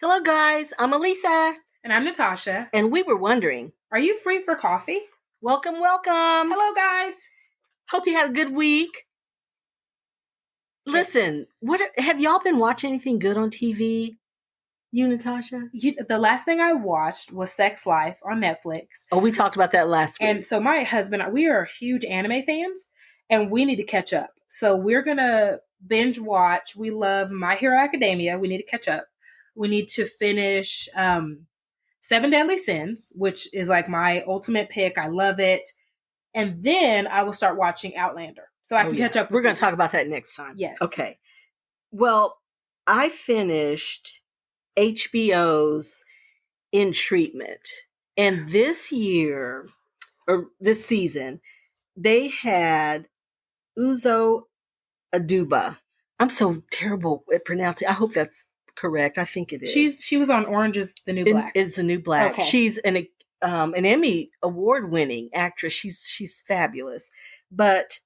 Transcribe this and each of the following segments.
Hello, guys. I'm Elisa. And I'm Natasha. And we were wondering, are you free for coffee? Welcome. Hello, guys. Hope you had a good week. Listen, have y'all been watching anything good on TV? You, Natasha? The last thing I watched was Sex Life on Netflix. Oh, we talked about that last week. And so my husband, we are huge anime fans, and we need to catch up. So we're going to binge watch. We love My Hero Academia. We need to catch up. We need to finish Seven Deadly Sins, which is like my ultimate pick. I love it. And then I will start watching Outlander. So I can catch up. We're going to talk about that next time. Yes. Okay. Well, I finished HBO's In Treatment. And this year, or this season, they had Uzo Aduba. I'm so terrible at pronouncing. I hope that's correct. I think it is. She was on Orange is the New Black. It's the New Black. Okay. She's an Emmy award-winning actress. She's fabulous. But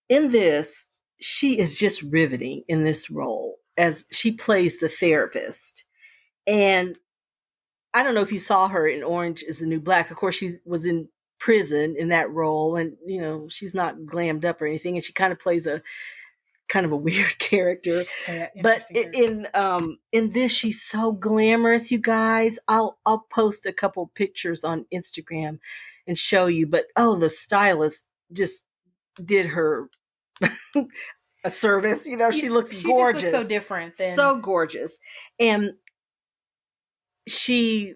in this, she is just riveting in this role as she plays the therapist. And I don't know if you saw her in Orange is the New Black. Of course, she was in prison in that role, and she's not glammed up or anything, and she kind of plays a kind of a weird character. But in this, she's so glamorous, you guys. I'll post a couple pictures on Instagram and show you. But the stylist just did her a service. She looks gorgeous. Just looks so different. So gorgeous. And the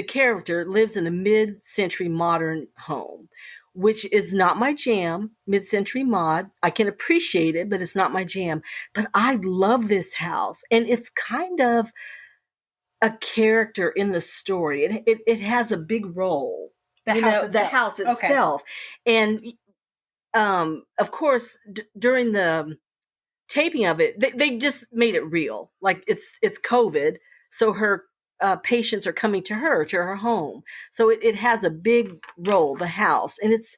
character lives in a mid-century modern home, which is not my jam, mid-century mod. I can appreciate it, but it's not my jam. But I love this house, and it's kind of a character in the story. It has a big role. The house itself. Okay. And of course, during the taping of it, they just made it real. Like it's COVID, so her patients are coming to her home. So it has a big role, the house. And it's,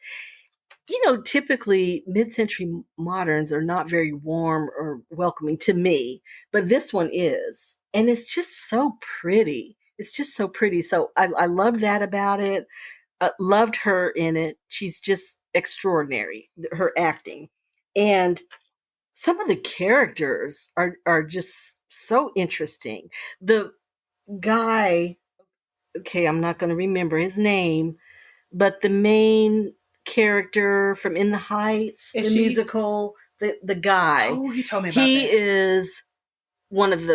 typically mid-century moderns are not very warm or welcoming to me, but this one is. And it's just so pretty. It's just so pretty. So I love that about it. Loved her in it. She's just extraordinary, her acting. And some of the characters are just so interesting. The guy, okay, I'm not going to remember his name, but the main character from In the Heights, the musical, the guy. Oh, he told me about He is one of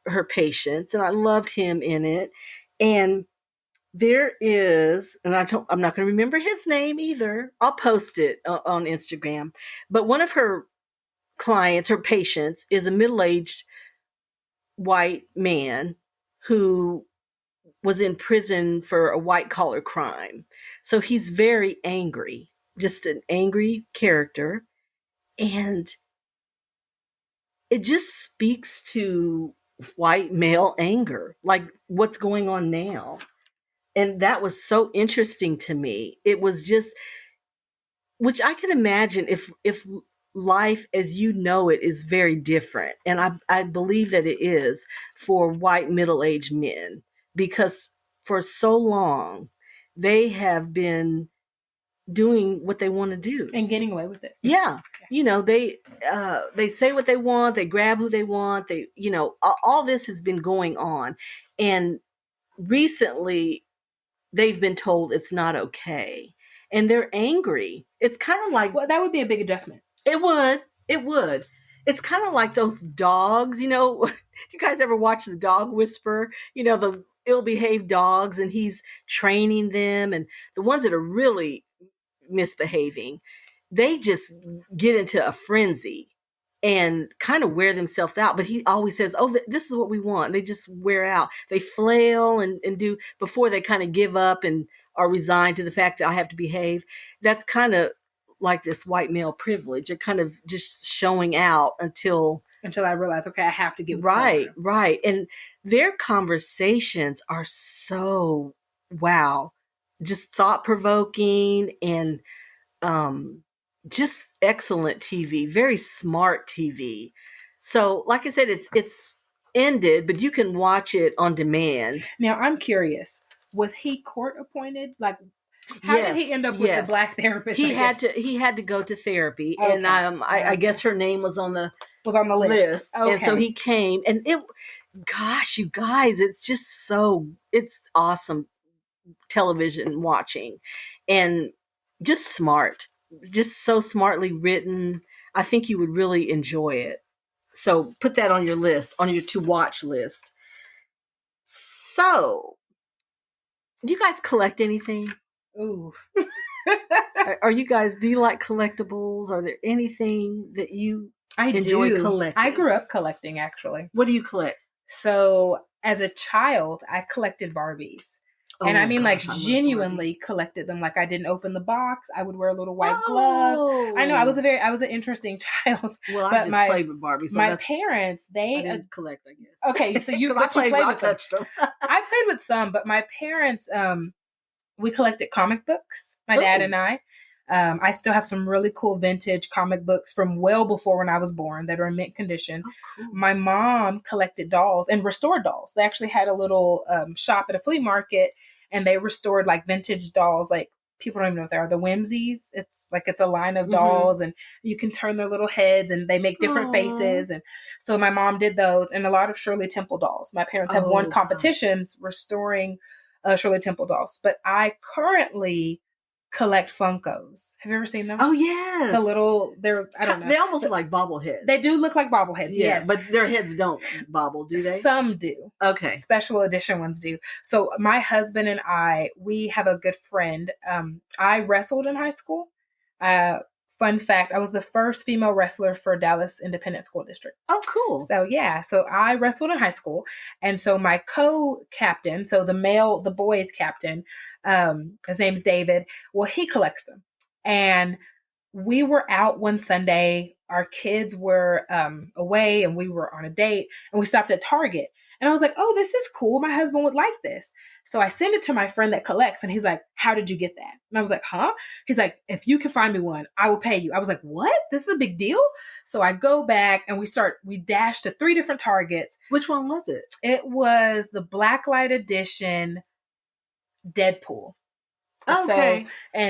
her patients, and I loved him in it. And there is, and I'm not going to remember his name either. I'll post it on Instagram. But one of her clients, her patients, is a middle-aged white man who was in prison for a white-collar crime. So he's very angry, just an angry character. And it just speaks to white male anger, like what's going on now. And that was so interesting to me. It was just, which I can imagine if life as you know it is very different. And I believe that it is for white middle-aged men, because for so long they have been doing what they want to do and getting away with it. Yeah. They say what they want, they grab who they want, all this has been going on. And recently they've been told it's not okay. And they're angry. It's kind of like... Well, that would be a big adjustment. It would. It's kind of like those dogs, you guys ever watch The Dog Whisperer? The ill-behaved dogs, and he's training them. And the ones that are really misbehaving, they just get into a frenzy and kind of wear themselves out. But he always says, this is what we want. They just wear out. They flail and do before they kind of give up and are resigned to the fact that I have to behave. That's kind of like this white male privilege. They're kind of just showing out until I realize, okay, I have to get right. And their conversations are so, wow, just thought-provoking and just excellent TV, very smart TV. So, like I said, it's ended, but you can watch it on demand. Now I'm curious. Was he court appointed? Like, how did he Yes, end up with the yes. black therapist? I guess. He had to go to therapy, and Okay. I guess her name was on the Was on the list. list, and so Okay. he came, and it, gosh, you guys, it's just so, it's awesome television watching, and just smart, just so smartly written. I think you would really enjoy it. So put that on your list, on your to watch list. So, do you guys collect anything? Ooh. Are you guys, do you like collectibles? Are there anything that you I enjoy do. collecting? I grew up collecting, actually. What do you collect? So as a child, I collected Barbies. And I Oh mean, like, gosh, I love Barbie. genuinely collected them. Like, I didn't open the box. I would wear little white gloves. I know I was an interesting child. Well, I but just played with Barbie, so my that's, parents, I they didn't collect, I guess. okay. So you, 'Cause but you played I with them. touched them. I played with some, but my parents, we collected comic books. My dad and I. I still have some really cool vintage comic books from well before when I was born that are in mint condition. Oh, cool. My mom collected dolls and restored dolls. They actually had a little shop at a flea market, and they restored like vintage dolls. Like, people don't even know what they are. The Whimsies. It's like, it's a line of dolls, and you can turn their little heads, and they make different faces. And so my mom did those, and a lot of Shirley Temple dolls. My parents have won competitions restoring Shirley Temple dolls. But I currently collect Funkos. Have you ever seen them? Oh yes, the little, they're, I don't know. They almost look like bobbleheads. They do look like bobbleheads, yeah, yes. but their heads don't bobble, do they? Some do. Okay. Special edition ones do. So my husband and I, we have a good friend. I wrestled in high school. Fun fact, I was the first female wrestler for Dallas Independent School District. Oh, cool. So yeah, so I wrestled in high school. And so my co-captain, so the boys captain, his name's David. Well, he collects them. And we were out one Sunday. Our kids were away, and we were on a date, and we stopped at Target. And I was like, oh, this is cool. My husband would like this. So I sent it to my friend that collects, and he's like, how did you get that? And I was like, huh? He's like, if you can find me one, I will pay you. I was like, what? This is a big deal? So I go back, and we dashed to 3 different Targets. Which one was it? It was the Blacklight Edition Deadpool. Okay.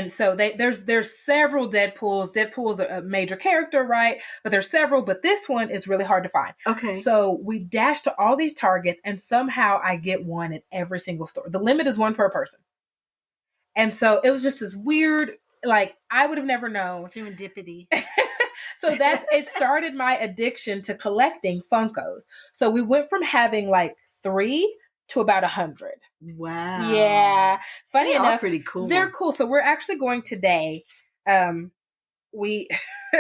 So there's several Deadpools. Deadpool is a major character, right? But there's several, but this one is really hard to find. Okay. So we dash to all these Targets, and somehow I get one at every single store. The limit is 1 per person. And so it was just this weird, like, I would have never known. Serendipity. So it started my addiction to collecting Funkos. So we went from having like 3 to about 100. Wow. Yeah. Funny enough, are pretty cool. They're cool. So we're actually going today. My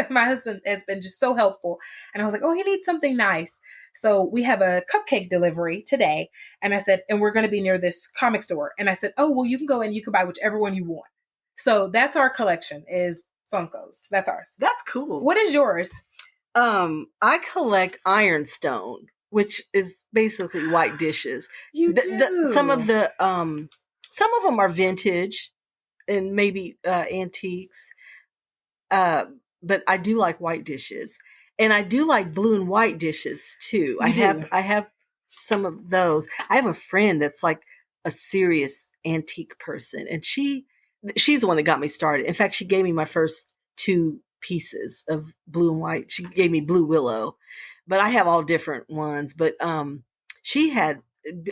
husband has been just so helpful. And I was like, oh, he needs something nice. So we have a cupcake delivery today. And I said, and we're going to be near this comic store. And I said, oh, well, you can go and you can buy whichever one you want. So that's our collection, is Funkos. That's ours. That's cool. What is yours? I collect ironstone, which is basically white dishes. You do. Some of them are vintage and maybe antiques. But I do like white dishes, and I do like blue and white dishes too. I have some of those. I have a friend that's like a serious antique person, and she's the one that got me started. In fact, she gave me my first 2 pieces of blue and white. She gave me blue willow, but I have all different ones. But she had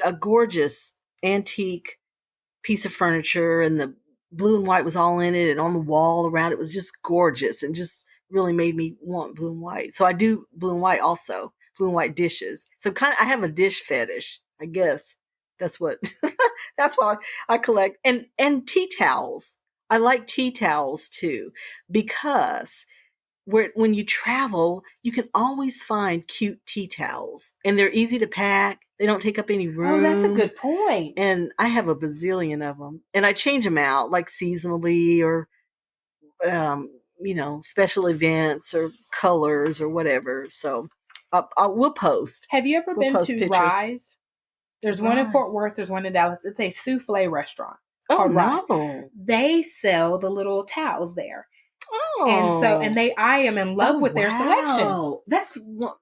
a gorgeous antique piece of furniture, and the blue and white was all in it, and on the wall around it was just gorgeous, and just really made me want blue and white. So I do blue and white also, blue and white dishes. So I have a dish fetish, I guess. That's what that's why I collect. And tea towels. I like tea towels too, because when you travel, you can always find cute tea towels, and they're easy to pack. They don't take up any room. Oh, that's a good point. And I have a bazillion of them, and I change them out like seasonally, or special events or colors or whatever. So we'll post. Have you ever been to pictures. Rise? There's one in Fort Worth. There's one in Dallas. It's a souffle restaurant called Rise. They sell the little towels there. Oh. And I am in love with their selection. That's one.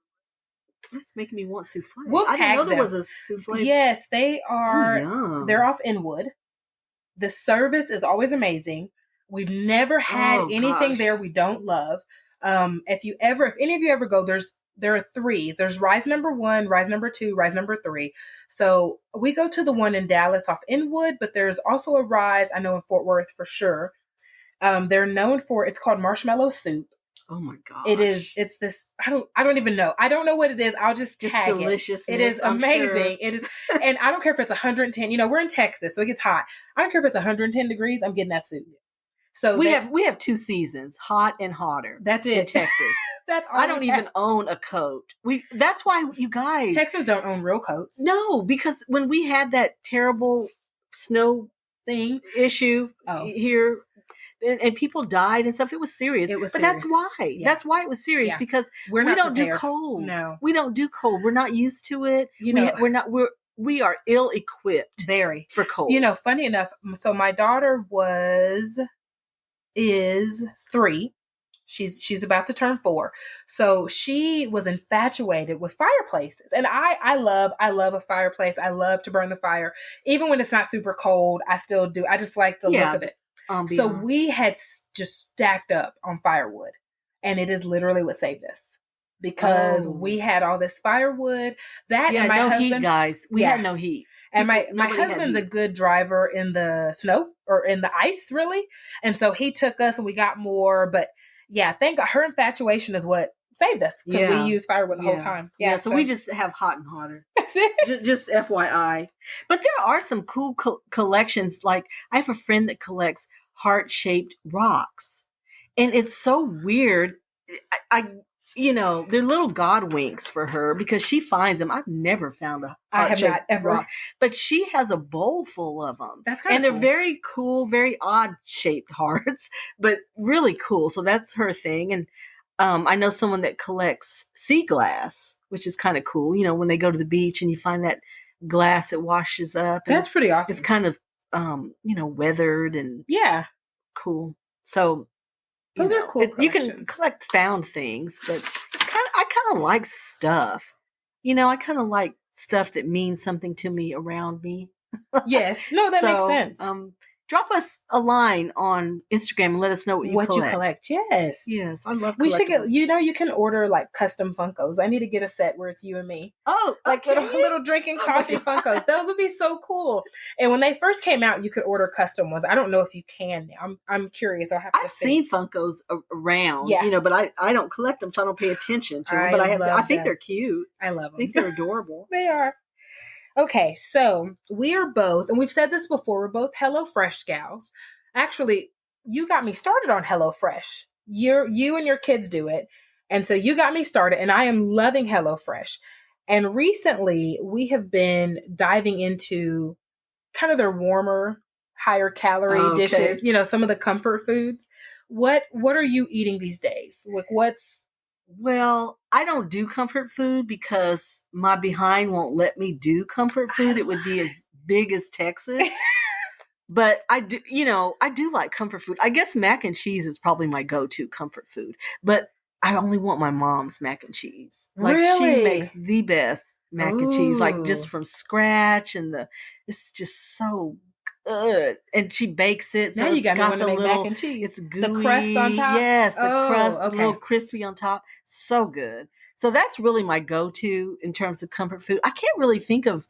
That's making me want souffle. We'll I didn't know tag there them. was a souffle. Yes, they Oh, are. yum. They're off Inwood. The service is always amazing. We've never had Oh, anything there gosh. we don't love. If any of you ever go, there are three. There's Rise number 1, Rise number 2, Rise number 3. So we go to the one in Dallas off Inwood, but there's also a Rise I know in Fort Worth for sure. They're known for, it's called marshmallow soup. Oh my It's this, I don't even know. I don't know what it is. I'll just Just tag it. It is deliciousness, I'm amazing. sure. It is, and I don't care if it's 110. We're in Texas, so it gets hot. I don't care if it's 110 degrees. I'm getting that soup. So We have 2 seasons, hot and hotter. That's in it. Texas. That's all I don't even own a coat. That's why you guys. Texans don't own real coats. No, because when we had that terrible snow Thing. issue here, and people died and stuff, it was serious. It was but serious. that's why. Yeah. That's why it was serious, Yeah. because We're we not don't prepared. do cold. No. We don't do cold. We're not used to it. We are ill equipped Very for cold. Funny enough, so my daughter is 3. She's about to turn 4. So she was infatuated with fireplaces. And I love a fireplace. I love to burn the fire. Even when it's not super cold, I still do. I just like the look of it. So we had just stacked up on firewood. And it is literally what saved us. Because we had all this firewood. And my husband, heat, guys. We had no heat. And my husband's a good driver in the snow or in the ice, really. And so he took us and we got more. But yeah, thank God her infatuation is what saved us, because we used firewood the whole time. Yeah, so we just have hot and hotter. That's it. Just FYI. But there are some cool collections. Like, I have a friend that collects heart-shaped rocks. And it's so weird. They're little God winks for her because she finds them. I've never found a heart-shaped rock, but she has a bowl full of them. That's kind of cool. And they're very cool, very odd shaped hearts, but really cool. So that's her thing. And I know someone that collects sea glass, which is kind of cool. When they go to the beach and you find that glass, it washes up. That's pretty awesome. It's kind of, weathered and cool. So those are cool. You can collect found things, but I kind of like stuff. I kind of like stuff that means something to me around me. Yes. No, that makes sense. Drop us a line on Instagram and let us know what you collect. Yes. Yes, I love collectibles. We should get, you can order like custom Funkos. I need to get a set where it's you and me. Oh, like little drinking coffee Funkos. Those would be so cool. And when they first came out, you could order custom ones. I don't know if you can now. I'm curious. I've seen Funkos around, but I don't collect them, so I don't pay attention to them. But I think they're cute. I love them. I think they're adorable. They are. Okay, so we are both, and we've said this before, we're both HelloFresh gals. Actually, you got me started on HelloFresh. You and your kids do it. And so you got me started, and I am loving HelloFresh. And recently, we have been diving into kind of their warmer, higher calorie dishes, some of the comfort foods. What are you eating these days? Like, Well, I don't do comfort food because my behind won't let me do comfort food. It would be as big as Texas. But I do like comfort food. I guess mac and cheese is probably my go-to comfort food. But I only want my mom's mac and cheese. Like, really? She makes the best mac and cheese, like just from scratch, and it's just so good. And she bakes it. Now So you got got me to make mac and cheese. It's gooey. The crust on top? Yes, the crust, a little crispy on top. So good. So that's really my go-to in terms of comfort food. I can't really think of,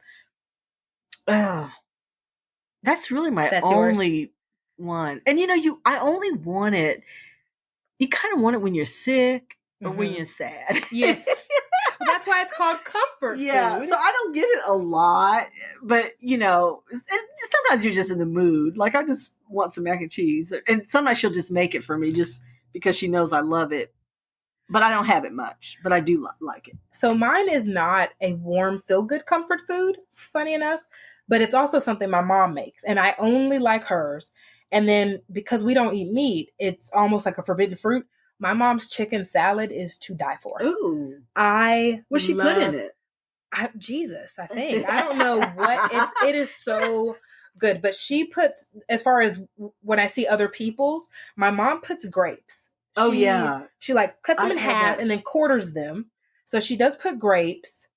that's really my only one. And I only want it, you kind of want it when you're sick or when you're sad. Yes. That's why it's called comfort food. So I don't get it a lot, but sometimes you're just in the mood. Like, I just want some mac and cheese, and sometimes she'll just make it for me just because she knows I love it. But I don't have it much, but I do like it. So mine is not a warm, feel-good comfort food, funny enough, but it's also something my mom makes, and I only like hers. And then because we don't eat meat, it's almost like a forbidden fruit. My mom's chicken salad is to die for. Ooh. What's she put in it? Jesus, I think. I don't know what it is so good. But she puts, as far as when I see other people's, my mom puts grapes. She like cuts them in half and then quarters them. So she does put grapes.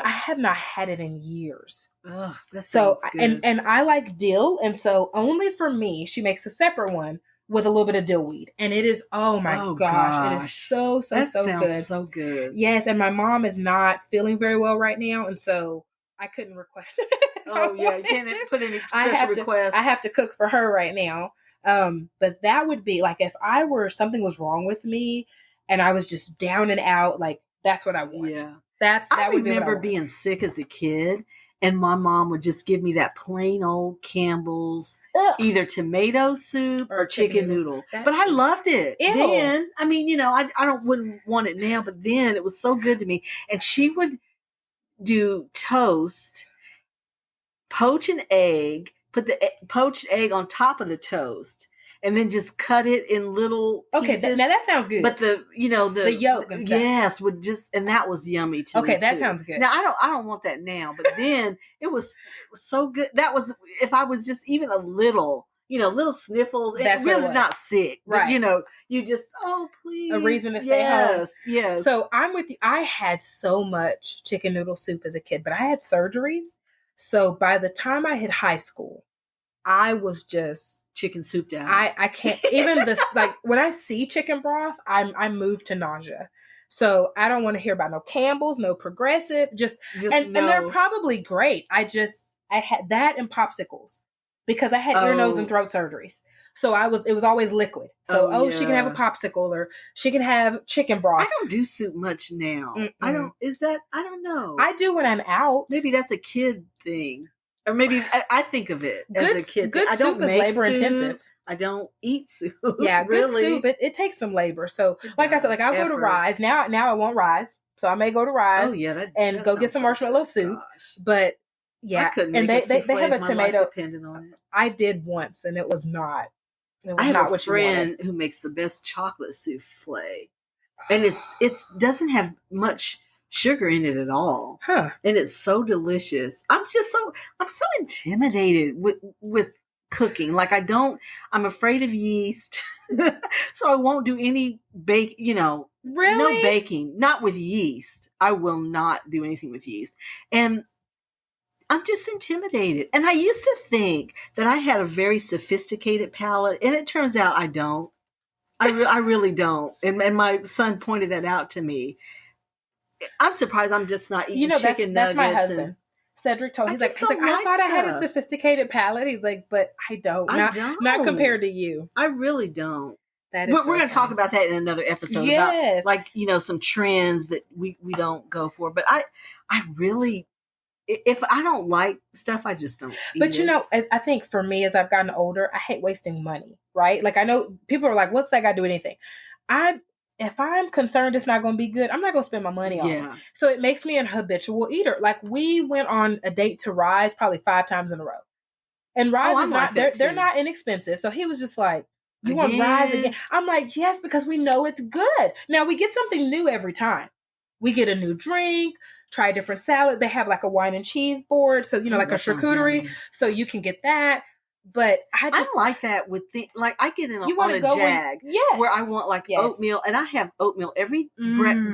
I have not had it in years. Oh, that So sounds good. and I like dill, and so only for me, she makes a separate one with a little bit of dill weed, and it is, oh my Oh gosh, it is gosh, so so that so sounds good. so good. Yes, and my mom is not feeling very well right now, and so I couldn't request it. Oh yeah, you can't put any special requests. I have to cook for her right now. But that would be like if I were something was wrong with me and I was just down and out, like that's what I want. Yeah. That would be what I remember want. being sick as a kid, and my mom would just give me that plain old Campbell's, Ugh. either tomato soup or chicken noodle. That's But I loved it. Ew. Then, I mean, I wouldn't want it now, but then it was so good to me. And she would do toast, poach an egg, put the poached egg on top of the toast, and then just cut it in little pieces. Okay, now that sounds good. But the yolk and stuff. Yes, would just, and that was yummy too. Okay, that sounds good. Now I don't want that now, but then it was so good. That was, if I was just even a little, little sniffles, That's really not sick, right? But, you just, oh please, a reason to stay home. Yes. So I'm with you. I had so much chicken noodle soup as a kid, but I had surgeries. So by the time I hit high school, I was just chicken souped out. I can't even this, like when I see chicken broth, I move to nausea. So I don't want to hear about no Campbell's, no Progressive, and they're probably great. I had that and popsicles because I had ear, nose, and throat surgeries. So it was always liquid. So she can have a popsicle or she can have chicken broth. I don't do soup much now. Mm-mm. I don't know. I do when I'm out. Maybe that's a kid thing. Or maybe I think of it as a kid. Good I don't soup is labor intensive. I don't eat soup. Yeah, really. Good soup. It takes some labor. So, like I said, like I'll go to Rise now. Now I won't Rise, so I may go to Rise. Oh yeah, and go get some marshmallow soup. But yeah, and they have a tomato dependent on it. I did once, and it was not. I have a friend who makes the best chocolate souffle, and it doesn't have much sugar in it at all, huh? And it's so delicious. I'm so intimidated with cooking. Like I'm afraid of yeast, so I won't do any bake. Really, no baking, not with yeast. I will not do anything with yeast, and I'm just intimidated. And I used to think that I had a very sophisticated palate, and it turns out I don't. I really don't. And my son pointed that out to me. I'm surprised I'm just not eating chicken nuggets. That's my husband. Cedric told me, he's like, I thought I had a sophisticated palate. He's like, but I don't. Not compared to you. I really don't. That is we're going to talk about that in another episode. Yes. About, like, some trends that we don't go for. But I really, if I don't like stuff, I just don't eat it. I think for me, as I've gotten older, I hate wasting money, right? Like, I know people are like, what's that got to do with anything? If I'm concerned it's not going to be good, I'm not going to spend my money on it. So it makes me an habitual eater. Like, we went on a date to Rise probably 5 times in a row. And Rise is not, they're not inexpensive. So he was just like, you want Rise again? I'm like, yes, because we know it's good. Now, we get something new every time. We get a new drink, try a different salad. They have like a wine and cheese board. So, like a charcuterie. So you can get that. But I like that with I get in on a jag where I want oatmeal, and I have oatmeal every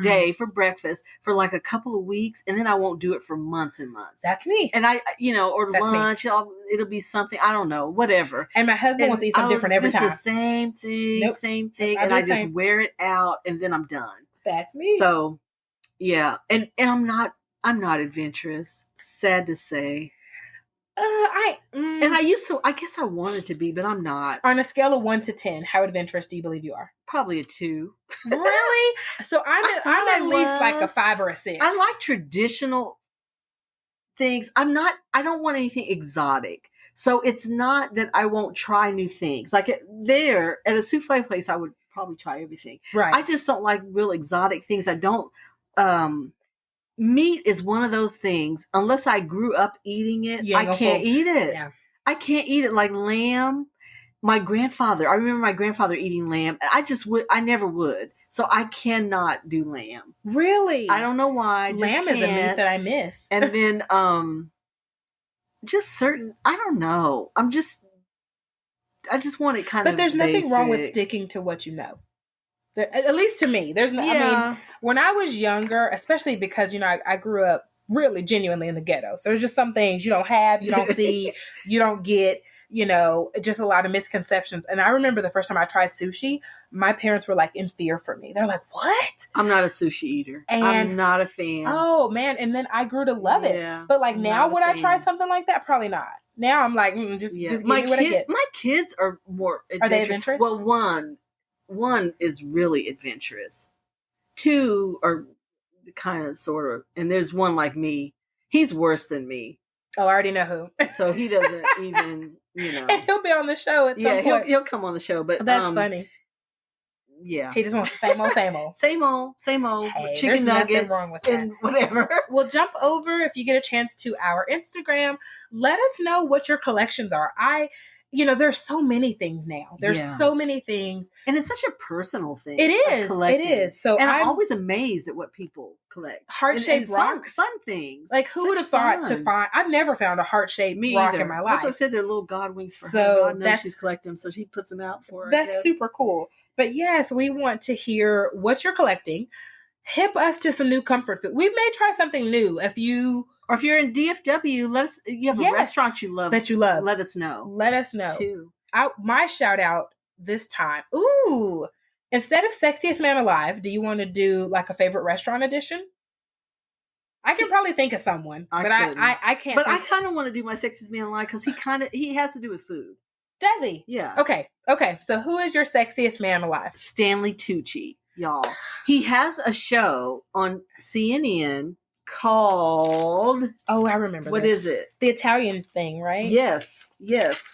day for breakfast for like a couple of weeks, and then I won't do it for months and months. That's me. And or that's lunch, it'll be something, I don't know, whatever. And my husband wants to eat something different every time. It's the same thing, same thing, and I just wear it out, and then I'm done. That's me. So, yeah, and I'm not adventurous. Sad to say. And I guess I wanted to be, but I'm not. On a scale of 1 to 10, how adventurous do you believe you are? Probably a 2. Really? So I'm at least like a 5 or a 6. I like traditional things. I don't want anything exotic. So it's not that I won't try new things. Like at a souffle place, I would probably try everything. Right. I just don't like real exotic things. I don't, meat is one of those things, unless I grew up eating it, I can't eat it. Yeah. I can't eat it. Like lamb. I remember my grandfather eating lamb. I never would. So I cannot do lamb. Really? I don't know why. Lamb is a meat that I miss. And then, just certain, I don't know. I just want it kind of But there's nothing basic. wrong with sticking to what you know. At least to me, there's no. I mean, Yeah. when I was younger, especially because I grew up really genuinely in the ghetto, so there's just some things you don't have, you don't see, you don't get. Just a lot of misconceptions. And I remember the first time I tried sushi, my parents were like in fear for me. They're like, "What?" I'm not a sushi eater. And I'm not a fan. oh man, and then I grew to love it. Yeah, But like I'm now, not a would I try fan. something like that? Probably not. Now I'm like, Yeah, just give me what I get. my kids are more Are they adventurous. adventurous? Well, one is really adventurous. Two are kind of sort of, and there's one like me. He's worse than me. Oh, I already know who. So he doesn't even, And he'll be on the show at some point. He'll come on the show, but That's funny. Yeah, he just wants the same old, same old, same old hey, chicken nuggets wrong with that. and whatever. We'll jump over if you get a chance to our Instagram. Let us know what your collections are. There's so many things now. There's so many things, and it's such a personal thing. It is. It is. So and I'm always amazed at what people collect. Heart-shaped rocks, fun things. Like who would have thought to find? I've never found a heart-shaped rock in my life. That's what I said. They're little god wings for her. God knows she's collecting them, so she puts them out for her. That's super cool. But yes, we want to hear what you're collecting. Hip us to some new comfort food. We may try something new if you're in DFW. Let us. You have a restaurant you love that you love. Let us know. Let us know too. My shout out this time. Ooh, instead of sexiest man alive, do you want to do like a favorite restaurant edition? I can probably think of someone, but I can't. But I kind of want to do my sexiest man alive because he has to do with food. Does he? Yeah. Okay. So who is your sexiest man alive? Stanley Tucci, y'all. He has a show on CNN called... Oh, I remember What is it? The Italian thing, right? Yes.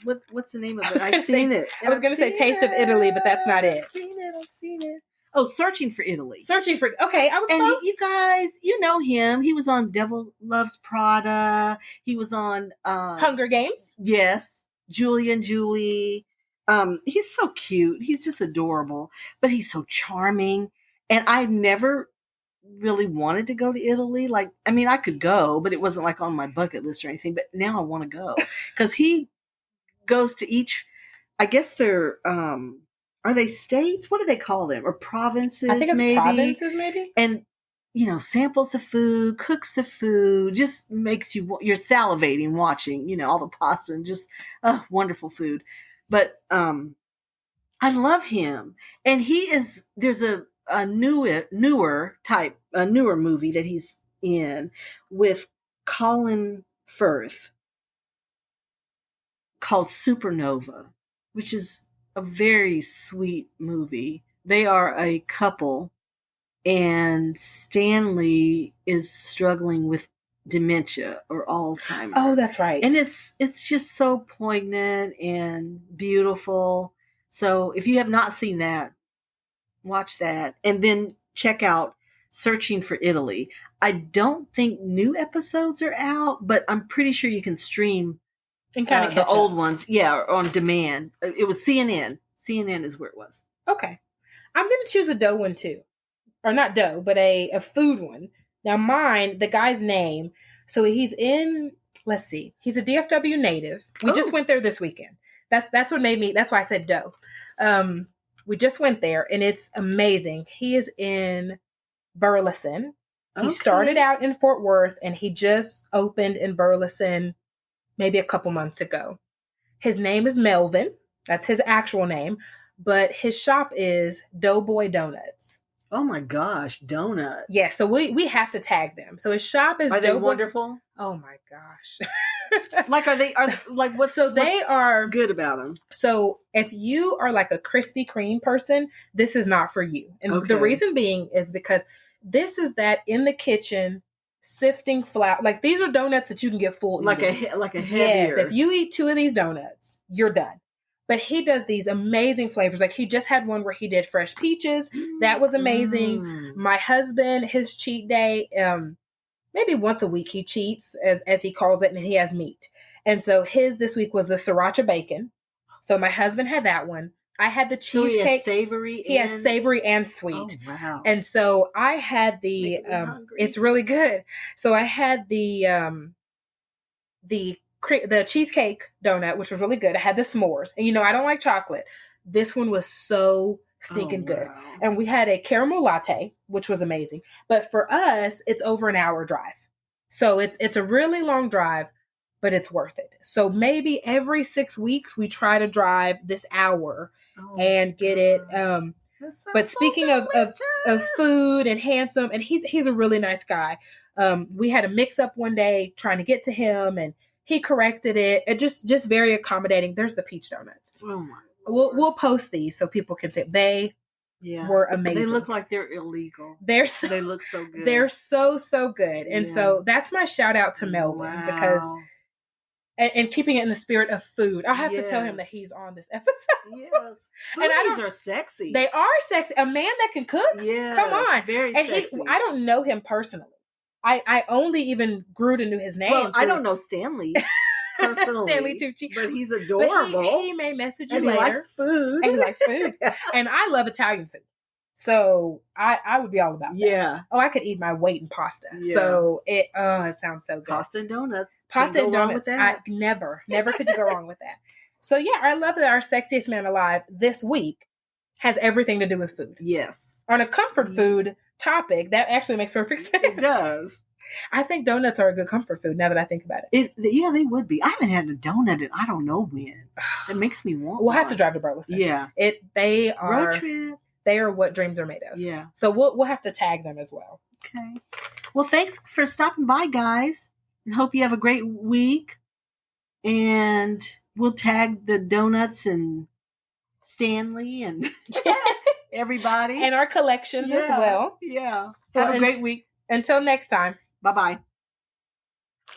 What's the name of it? I've seen it. I was going to say Taste of Italy, but that's not it. I've seen it. Oh, Searching for Italy. Okay, I was close. You guys, you know him. He was on Devil Loves Prada. He was on... Hunger Games? Yes. Julie and Julie. He's so cute. He's just adorable, but he's so charming. And I've never really wanted to go to Italy. Like, I mean, I could go, but it wasn't like on my bucket list or anything. But now I want to go because he goes to each, I guess they're, are they states? What do they call them? Or provinces? I think it's provinces maybe. And, samples the food, cooks the food, just makes you're salivating watching, all the pasta and just wonderful food. But I love him. And there's a newer movie that he's in with Colin Firth called Supernova, which is a very sweet movie. They are a couple, and Stanley is struggling with dementia or Alzheimer's. Oh, that's right. And it's just so poignant and beautiful. So if you have not seen that, watch that, and then check out Searching for Italy. I don't think new episodes are out, but I'm pretty sure you can stream and kind of the old ones. Yeah, on demand. It was CNN. CNN is where it was. Okay. I'm going to choose a dough one too. Or not dough, but a food one. Now mine, the guy's name, so he's in, let's see, he's a DFW native. We just went there this weekend. That's what made me, that's why I said dough. We just went there and it's amazing. He is in Burleson. He started out in Fort Worth and he just opened in Burleson maybe a couple months ago. His name is Melvin. That's his actual name. But his shop is Doughboy Donuts. Oh my gosh, donuts. Yeah, so we have to tag them. So his shop is Doughboy. Are they wonderful? Oh my gosh. Like what's good about them? So if you are like a Krispy Kreme person, this is not for you. And the reason being is because this is that in the kitchen sifting flour. Like these are donuts that you can get full. Like eating. a heavier. Yes, if you eat 2 of these donuts, you're done. But he does these amazing flavors. Like he just had one where he did fresh peaches. That was amazing. My husband, his cheat day, maybe once a week he cheats, as he calls it, and he has meat. And so his this week was the sriracha bacon. So my husband had that one. I had the cheesecake. So he has savory. He has savory and sweet. Oh, wow. And so I had the. It's really good. So I had the cheesecake donut, which was really good. I had the s'mores, and I don't like chocolate. This one was so stinking good. Wow. And we had a caramel latte, which was amazing. But for us, it's over an hour drive. So it's a really long drive, but it's worth it. So maybe every 6 weeks we try to drive this hour and get it. But speaking of food and handsome, and he's a really nice guy. We had a mix up one day trying to get to him, and he corrected it. It just very accommodating. There's the peach donuts. Oh my We'll post these so people can see. They were amazing. They look like they're illegal. They look so good. They're so good. And so that's my shout out to Melvin because and keeping it in the spirit of food. I'll have to tell him that he's on this episode. Yes. Foodies are sexy. They are sexy. A man that can cook? Yes. Come on. Very and sexy. I don't know him personally. I only even grew to know his name. Well, I don't know Stanley personally. Stanley Tucci. But he's adorable. But he may message you and later. He likes food. And he likes food. And I love Italian food. So I would be all about that. Yeah. Oh, I could eat my weight in pasta. Yeah. So it sounds so good. Pasta and donuts. Pasta and donuts. Never could you go wrong with that. So yeah, I love that our sexiest man alive this week has everything to do with food. Yes. On a comfort food topic, that actually makes perfect sense. It does. I think donuts are a good comfort food now that I think about it. Yeah, they would be. I haven't had a donut in I don't know when. It makes me want We'll have to drive to Burleson. Yeah. They are road trip. They are what dreams are made of. Yeah. So we'll have to tag them as well. Okay. Well, thanks for stopping by, guys. And hope you have a great week. And we'll tag the donuts and Stanley and everybody. And our collections as well. Yeah. Have a great week. Until next time. Bye-bye.